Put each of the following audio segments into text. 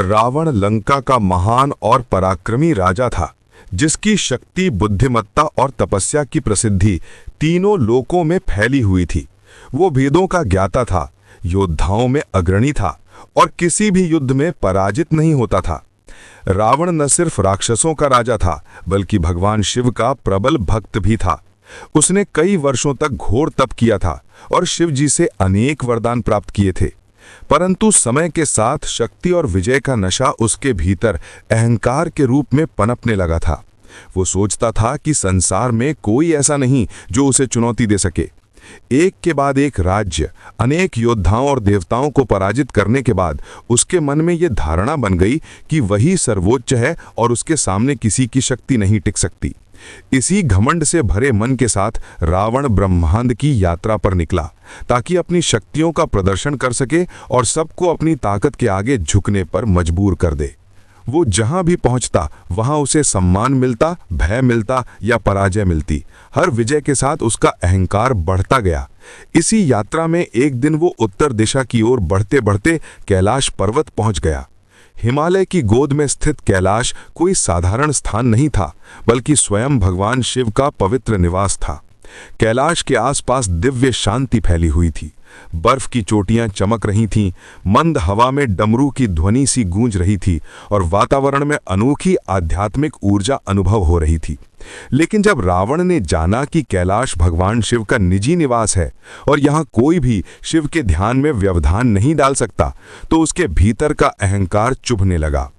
रावण लंका का महान और पराक्रमी राजा था, जिसकी शक्ति, बुद्धिमत्ता और तपस्या की प्रसिद्धि तीनों लोकों में फैली हुई थी। वो वेदों का ज्ञाता था, योद्धाओं में अग्रणी था और किसी भी युद्ध में पराजित नहीं होता था। रावण न सिर्फ राक्षसों का राजा था, बल्कि भगवान शिव का प्रबल भक्त भी था। उसने कई वर्षों तक घोर तप किया था और शिव जी से अनेक वरदान प्राप्त किए थे। परंतु समय के साथ शक्ति और विजय का नशा उसके भीतर अहंकार के रूप में पनपने लगा था। वो सोचता था कि संसार में कोई ऐसा नहीं जो उसे चुनौती दे सके। एक के बाद एक राज्य, अनेक योद्धाओं और देवताओं को पराजित करने के बाद उसके मन में ये धारणा बन गई कि वही सर्वोच्च है और उसके सामने किसी की शक्ति नहीं टिक सकती। इसी घमंड से भरे मन के साथ रावण ब्रह्मांड की यात्रा पर निकला, ताकि अपनी शक्तियों का प्रदर्शन कर सके और सबको अपनी ताकत के आगे झुकने पर मजबूर कर दे। वो जहां भी पहुंचता वहां उसे सम्मान मिलता, भय मिलता या पराजय मिलती। हर विजय के साथ उसका अहंकार बढ़ता गया। इसी यात्रा में एक दिन वो उत्तर दिशा की ओर बढ़ते बढ़ते कैलाश पर्वत पहुंच गया। हिमालय की गोद में स्थित कैलाश कोई साधारण स्थान नहीं था, बल्कि स्वयं भगवान शिव का पवित्र निवास था। कैलाश के आसपास दिव्य शांति फैली हुई थी। बर्फ की चोटियां चमक रही थीं, मंद हवा में डमरू की ध्वनि सी गूंज रही थी और वातावरण में अनोखी आध्यात्मिक ऊर्जा अनुभव हो रही थी। लेकिन जब रावण ने जाना कि कैलाश भगवान शिव का निजी निवास है और यहाँ कोई भी शिव के ध्यान में व्यवधान नहीं डाल सकता, तो उसके भीतर का अहंकार चुभने लगा।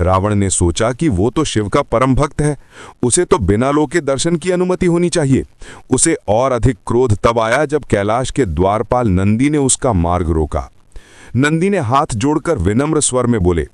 रावण ने सोचा कि वो तो शिव का परम भक्त है, उसे तो बिना लोके दर्शन की अनुमति होनी चाहिए। उसे और अधिक क्रोध तब आया जब कैलाश के द्वारपाल नंदी ने उसका मार्ग रोका। नंदी ने हाथ जोड़कर विनम्र स्वर में बोले,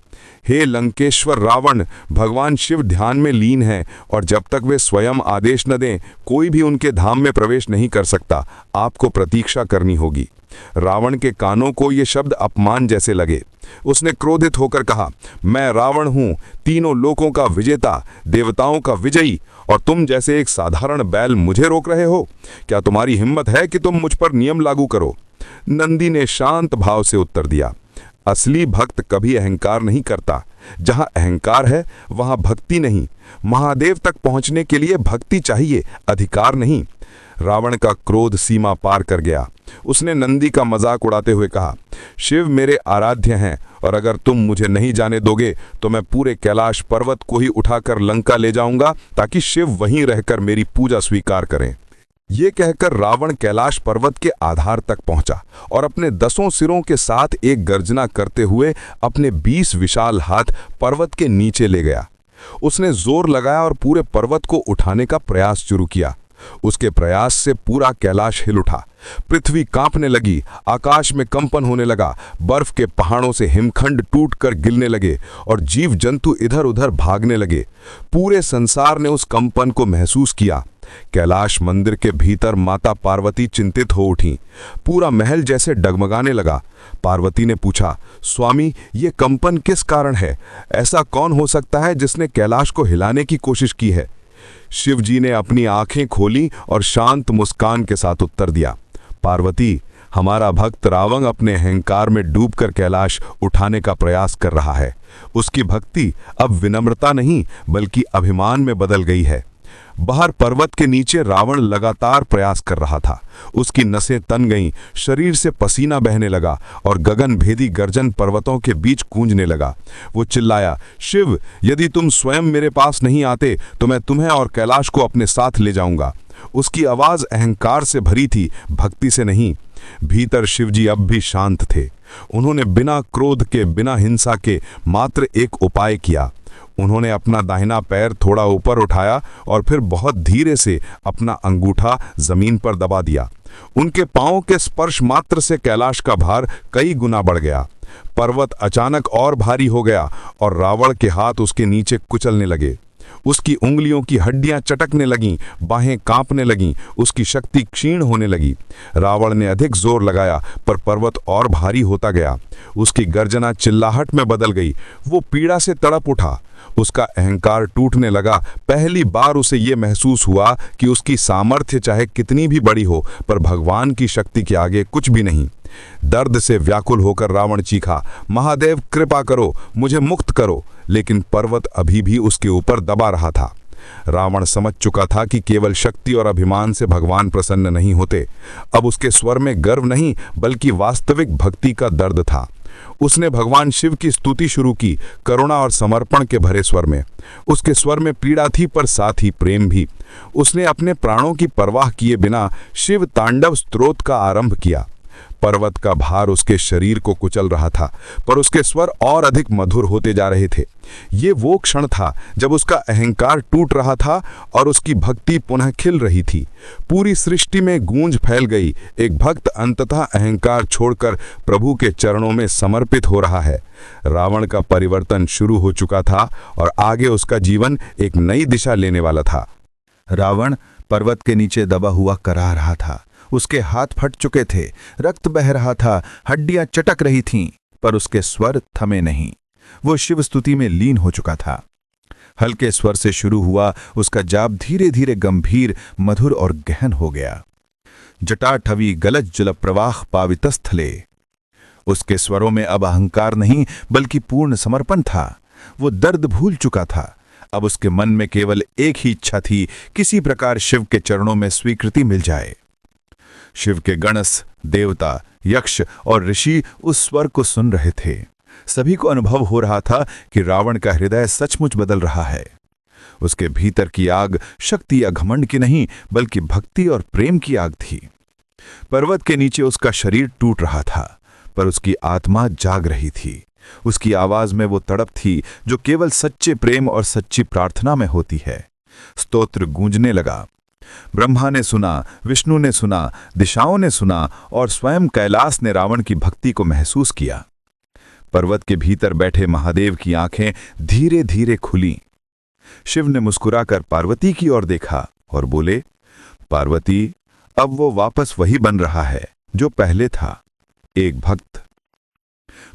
हे लंकेश्वर रावण, भगवान शिव ध्यान में लीन हैं और जब तक वे स्वयं आदेश न दें, कोई भी उनके धाम में प्रवेश नहीं कर सकता। आपको प्रतीक्षा करनी होगी। रावण के कानों को ये शब्द अपमान जैसे लगे। उसने क्रोधित होकर कहा, मैं रावण हूं, तीनों लोकों का विजेता, देवताओं का विजयी, और तुम जैसे एक साधारण बैल मुझे रोक रहे हो? क्या तुम्हारी हिम्मत है कि तुम मुझ पर नियम लागू करो? नंदी ने शांत भाव से उत्तर दिया, असली भक्त कभी अहंकार नहीं करता। जहां अहंकार है वहां भक्ति नहीं। महादेव तक पहुंचने के लिए भक्ति चाहिए, अधिकार नहीं। रावण का क्रोध सीमा पार कर गया। उसने नंदी का मजाक उड़ाते हुए कहा, शिव मेरे आराध्य हैं और अगर तुम मुझे नहीं जाने दोगे तो मैं पूरे कैलाश पर्वत को ही उठाकर लंका ले जाऊंगा, ताकि शिव वहीं रहकर मेरी पूजा स्वीकार करें। ये कहकर रावण कैलाश पर्वत के आधार तक पहुंचा और अपने 10 सिरों के साथ एक गर्जना करते हुए अपने 20 विशाल हाथ पर्वत के नीचे ले गया। उसने जोर लगाया और पूरे पर्वत को उठाने का प्रयास शुरू किया। उसके प्रयास से पूरा कैलाश हिल उठा। पृथ्वी कांपने लगी, आकाश में कंपन होने लगा, बर्फ के पहाड़ों से हिमखंड टूटकर गिरने लगे और जीव जंतु इधर उधर भागने लगे। पूरे संसार ने उस कंपन को महसूस किया। कैलाश मंदिर के भीतर माता पार्वती चिंतित हो उठी। पूरा महल जैसे डगमगाने लगा। पार्वती ने पूछा, स्वामी, ये कंपन किस कारण है? ऐसा कौन हो सकता है जिसने कैलाश को हिलाने की कोशिश की है? शिव जी ने अपनी आंखें खोली और शांत मुस्कान के साथ उत्तर दिया, पार्वती, हमारा भक्त रावण अपने अहंकार में डूबकर कैलाश उठाने का प्रयास कर रहा है। उसकी भक्ति अब विनम्रता नहीं बल्कि अभिमान में बदल गई है। बाहर पर्वत के नीचे रावण लगातार प्रयास कर रहा था। उसकी नसें तन गईं, शरीर से पसीना बहने लगा और गगन भेदी गर्जन पर्वतों के बीच गूंजने लगा। वो चिल्लाया, शिव, यदि तुम स्वयं मेरे पास नहीं आते तो मैं तुम्हें और कैलाश को अपने साथ ले जाऊंगा। उसकी आवाज अहंकार से भरी थी, भक्ति से नहीं। भीतर शिवजी अब भी शांत थे। उन्होंने बिना क्रोध के, बिना हिंसा के मात्र एक उपाय किया। उन्होंने अपना दाहिना पैर थोड़ा ऊपर उठाया और फिर बहुत धीरे से अपना अंगूठा जमीन पर दबा दिया। उनके पांवों के स्पर्श मात्र से कैलाश का भार कई गुना बढ़ गया। पर्वत अचानक और भारी हो गया और रावण के हाथ उसके नीचे कुचलने लगे। उसकी उंगलियों की हड्डियां चटकने लगीं, बाहें कांपने लगीं, उसकी शक्ति क्षीण होने लगी। रावण ने अधिक जोर लगाया पर पर्वत और भारी होता गया। उसकी गर्जना चिल्लाहट में बदल गई। वो पीड़ा से तड़प उठा। उसका अहंकार टूटने लगा। पहली बार उसे ये महसूस हुआ कि उसकी सामर्थ्य चाहे कितनी भी बड़ी हो, पर भगवान की शक्ति के आगे कुछ भी नहीं। दर्द से व्याकुल होकर रावण चीखा, महादेव कृपा करो, मुझे मुक्त करो। लेकिन पर्वत अभी भी उसके ऊपर दबा रहा था। रावण समझ चुका था कि केवल शक्ति और अभिमान से भगवान प्रसन्न नहीं होते। अब उसके स्वर में गर्व नहीं बल्कि वास्तविक भक्ति का दर्द था। उसने भगवान शिव की स्तुति शुरू की, करुणा और समर्पण के भरे स्वर में। उसके स्वर में पीड़ा थी पर साथ ही प्रेम भी। उसने अपने प्राणों की परवाह किए बिना शिव तांडव स्तोत्र का आरंभ किया। पर्वत का भार उसके शरीर को कुचल रहा था, पर उसके स्वर और अधिक मधुर होते जा रहे थे। ये वो क्षण था जब उसका अहंकार टूट रहा था और उसकी भक्ति पुनः खिल रही थी। पूरी सृष्टि में गूंज फैल गई। एक भक्त अंततः अहंकार छोड़कर प्रभु के चरणों में समर्पित हो रहा है। रावण का परिवर्तन शुरू हो चुका था और आगे उसका जीवन एक नई दिशा लेने वाला था। रावण पर्वत के नीचे दबा हुआ कराह रहा था। उसके हाथ फट चुके थे, रक्त बह रहा था, हड्डियां चटक रही थीं, पर उसके स्वर थमे नहीं। वो शिव स्तुति में लीन हो चुका था। हल्के स्वर से शुरू हुआ उसका जाप धीरे धीरे गंभीर, मधुर और गहन हो गया। जटाठवी गलज जल प्रवाह पावितस्थले। उसके स्वरों में अब अहंकार नहीं बल्कि पूर्ण समर्पण था। वो दर्द भूल चुका था। अब उसके मन में केवल एक ही इच्छा थी, किसी प्रकार शिव के चरणों में स्वीकृति मिल जाए। शिव के गणस, देवता, यक्ष और ऋषि उस स्वर को सुन रहे थे। सभी को अनुभव हो रहा था कि रावण का हृदय सचमुच बदल रहा है। उसके भीतर की आग शक्ति या घमंड की नहीं बल्कि भक्ति और प्रेम की आग थी। पर्वत के नीचे उसका शरीर टूट रहा था, पर उसकी आत्मा जाग रही थी। उसकी आवाज में वो तड़प थी जो केवल सच्चे प्रेम और सच्ची प्रार्थना में होती है। स्तोत्र गूंजने लगा। ब्रह्मा ने सुना, विष्णु ने सुना, दिशाओं ने सुना और स्वयं कैलाश ने रावण की भक्ति को महसूस किया। पर्वत के भीतर बैठे महादेव की आंखें धीरे धीरे खुलीं। शिव ने मुस्कुराकर पार्वती की ओर देखा और बोले, पार्वती, अब वो वापस वही बन रहा है जो पहले था, एक भक्त।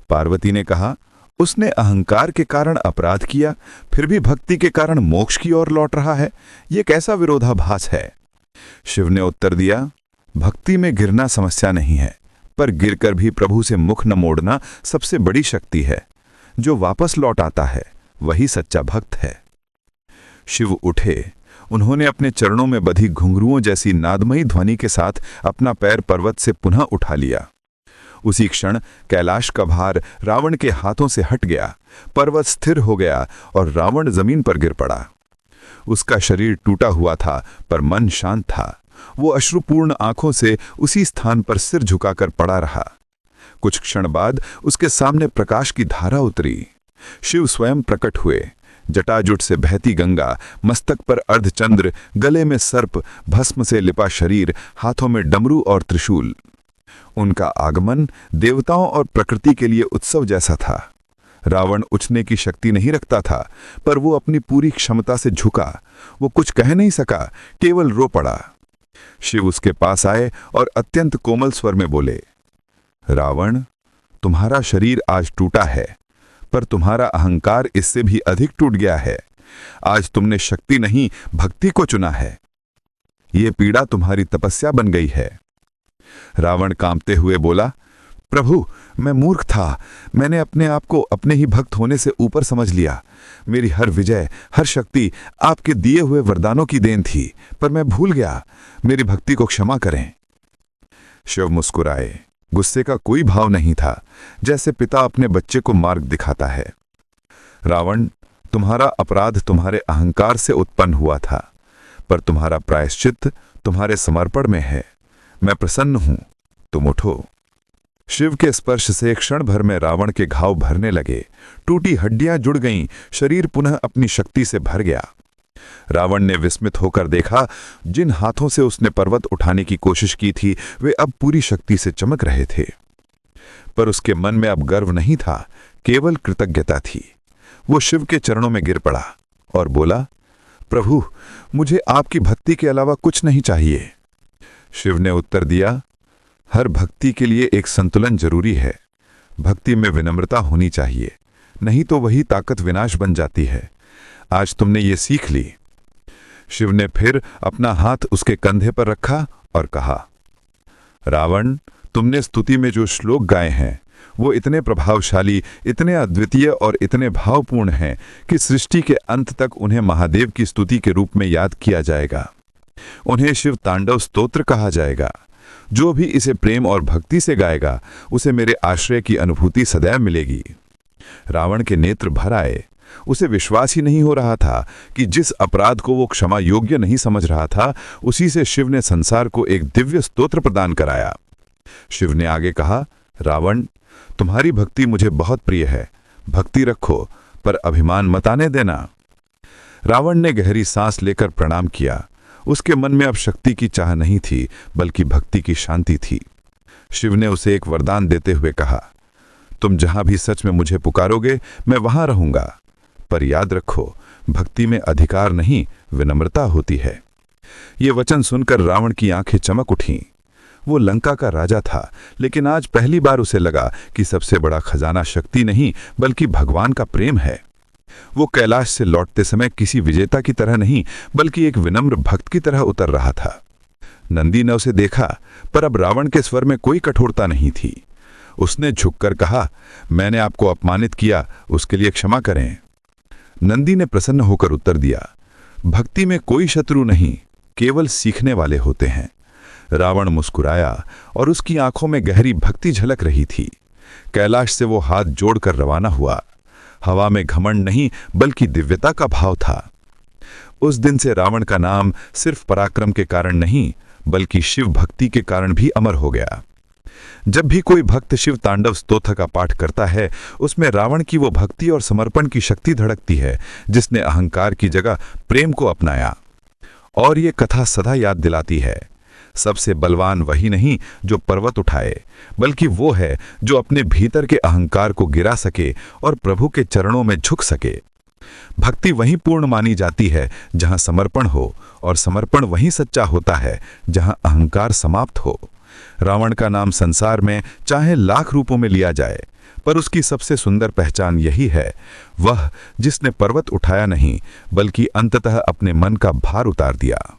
पार्वती ने कहा, उसने अहंकार के कारण अपराध किया, फिर भी भक्ति के कारण मोक्ष की ओर लौट रहा है। ये कैसा विरोधाभास है? शिव ने उत्तर दिया, भक्ति में गिरना समस्या नहीं है, पर गिरकर भी प्रभु से मुख न मोड़ना सबसे बड़ी शक्ति है। जो वापस लौट आता है वही सच्चा भक्त है। शिव उठे। उन्होंने अपने चरणों में बधी घुंघरुओं जैसी नादमयी ध्वनि के साथ अपना पैर पर्वत से पुनः उठा लिया। उसी क्षण कैलाश का भार रावण के हाथों से हट गया। पर्वत स्थिर हो गया और रावण जमीन पर गिर पड़ा। उसका शरीर टूटा हुआ था पर मन शांत था। वो अश्रुपूर्ण आंखों से उसी स्थान पर सिर झुकाकर पड़ा रहा। कुछ क्षण बाद उसके सामने प्रकाश की धारा उतरी। शिव स्वयं प्रकट हुए। जटाजुट से बहती गंगा, मस्तक पर अर्धचंद्र, गले में सर्प, भस्म से लिपा शरीर, हाथों में डमरू और त्रिशूल। उनका आगमन देवताओं और प्रकृति के लिए उत्सव जैसा था। रावण उछने की शक्ति नहीं रखता था, पर वो अपनी पूरी क्षमता से झुका। वो कुछ कह नहीं सका, केवल रो पड़ा। शिव उसके पास आए और अत्यंत कोमल स्वर में बोले, रावण, तुम्हारा शरीर आज टूटा है, पर तुम्हारा अहंकार इससे भी अधिक टूट गया है। आज तुमने शक्ति नहीं भक्ति को चुना है। ये पीड़ा तुम्हारी तपस्या बन गई है। रावण कांपते हुए बोला, प्रभु, मैं मूर्ख था। मैंने अपने आप को अपने ही भक्त होने से ऊपर समझ लिया। मेरी हर विजय, हर शक्ति आपके दिए हुए वरदानों की देन थी, पर मैं भूल गया। मेरी भक्ति को क्षमा करें। शिव मुस्कुराए। गुस्से का कोई भाव नहीं था, जैसे पिता अपने बच्चे को मार्ग दिखाता है। रावण, तुम्हारा अपराध तुम्हारे अहंकार से उत्पन्न हुआ था, पर तुम्हारा प्रायश्चित तुम्हारे समर्पण में है। मैं प्रसन्न हूं, तुम उठो। शिव के स्पर्श से क्षण भर में रावण के घाव भरने लगे। टूटी हड्डियां जुड़ गईं, शरीर पुनः अपनी शक्ति से भर गया। रावण ने विस्मित होकर देखा, जिन हाथों से उसने पर्वत उठाने की कोशिश की थी वे अब पूरी शक्ति से चमक रहे थे। पर उसके मन में अब गर्व नहीं था, केवल कृतज्ञता थी। वो शिव के चरणों में गिर पड़ा और बोला, प्रभु, मुझे आपकी भक्ति के अलावा कुछ नहीं चाहिए। शिव ने उत्तर दिया, हर भक्ति के लिए एक संतुलन जरूरी है। भक्ति में विनम्रता होनी चाहिए, नहीं तो वही ताकत विनाश बन जाती है। आज तुमने ये सीख ली। शिव ने फिर अपना हाथ उसके कंधे पर रखा और कहा, रावण, तुमने स्तुति में जो श्लोक गाए हैं वो इतने प्रभावशाली, इतने अद्वितीय और इतने भावपूर्ण हैं कि सृष्टि के अंत तक उन्हें महादेव की स्तुति के रूप में याद किया जाएगा। उन्हें शिव तांडव स्तोत्र कहा जाएगा। जो भी इसे प्रेम और भक्ति से गाएगा उसे मेरे आश्रय की अनुभूति सदैव मिलेगी। रावण के नेत्र भर आए। उसे विश्वास ही नहीं हो रहा था कि जिस अपराध को वो क्षमा योग्य नहीं समझ रहा था, उसी से शिव ने संसार को एक दिव्य स्तोत्र प्रदान कराया। शिव ने आगे कहा, रावण, तुम्हारी भक्ति मुझे बहुत प्रिय है। भक्ति रखो, पर अभिमान मत आने देना। रावण ने गहरी सांस लेकर प्रणाम किया। उसके मन में अब शक्ति की चाह नहीं थी, बल्कि भक्ति की शांति थी। शिव ने उसे एक वरदान देते हुए कहा, तुम जहां भी सच में मुझे पुकारोगे, मैं वहां रहूंगा। पर याद रखो, भक्ति में अधिकार नहीं, विनम्रता होती है। ये वचन सुनकर रावण की आंखें चमक उठीं। वो लंका का राजा था, लेकिन आज पहली बार उसे लगा कि सबसे बड़ा खजाना शक्ति नहीं, बल्कि भगवान का प्रेम है। वो कैलाश से लौटते समय किसी विजेता की तरह नहीं, बल्कि एक विनम्र भक्त की तरह उतर रहा था। नंदी ने उसे देखा, पर अब रावण के स्वर में कोई कठोरता नहीं थी। उसने झुककर कहा, मैंने आपको अपमानित किया, उसके लिए क्षमा करें। नंदी ने प्रसन्न होकर उत्तर दिया, भक्ति में कोई शत्रु नहीं, केवल सीखने वाले होते हैं। रावण मुस्कुराया और उसकी आंखों में गहरी भक्ति झलक रही थी। कैलाश से वो हाथ जोड़कर रवाना हुआ। हवा में घमंड नहीं, बल्कि दिव्यता का भाव था। उस दिन से रावण का नाम सिर्फ पराक्रम के कारण नहीं, बल्कि शिव भक्ति के कारण भी अमर हो गया। जब भी कोई भक्त शिव तांडव स्तोत्र का पाठ करता है, उसमें रावण की वो भक्ति और समर्पण की शक्ति धड़कती है जिसने अहंकार की जगह प्रेम को अपनाया। और ये कथा सदा याद दिलाती है, सबसे बलवान वही नहीं जो पर्वत उठाए, बल्कि वो है जो अपने भीतर के अहंकार को गिरा सके और प्रभु के चरणों में झुक सके। भक्ति वहीं पूर्ण मानी जाती है जहां समर्पण हो, और समर्पण वहीं सच्चा होता है जहां अहंकार समाप्त हो। रावण का नाम संसार में चाहे लाख रूपों में लिया जाए, पर उसकी सबसे सुंदर पहचान यही है, वह जिसने पर्वत उठाया नहीं, बल्कि अंततः अपने मन का भार उतार दिया।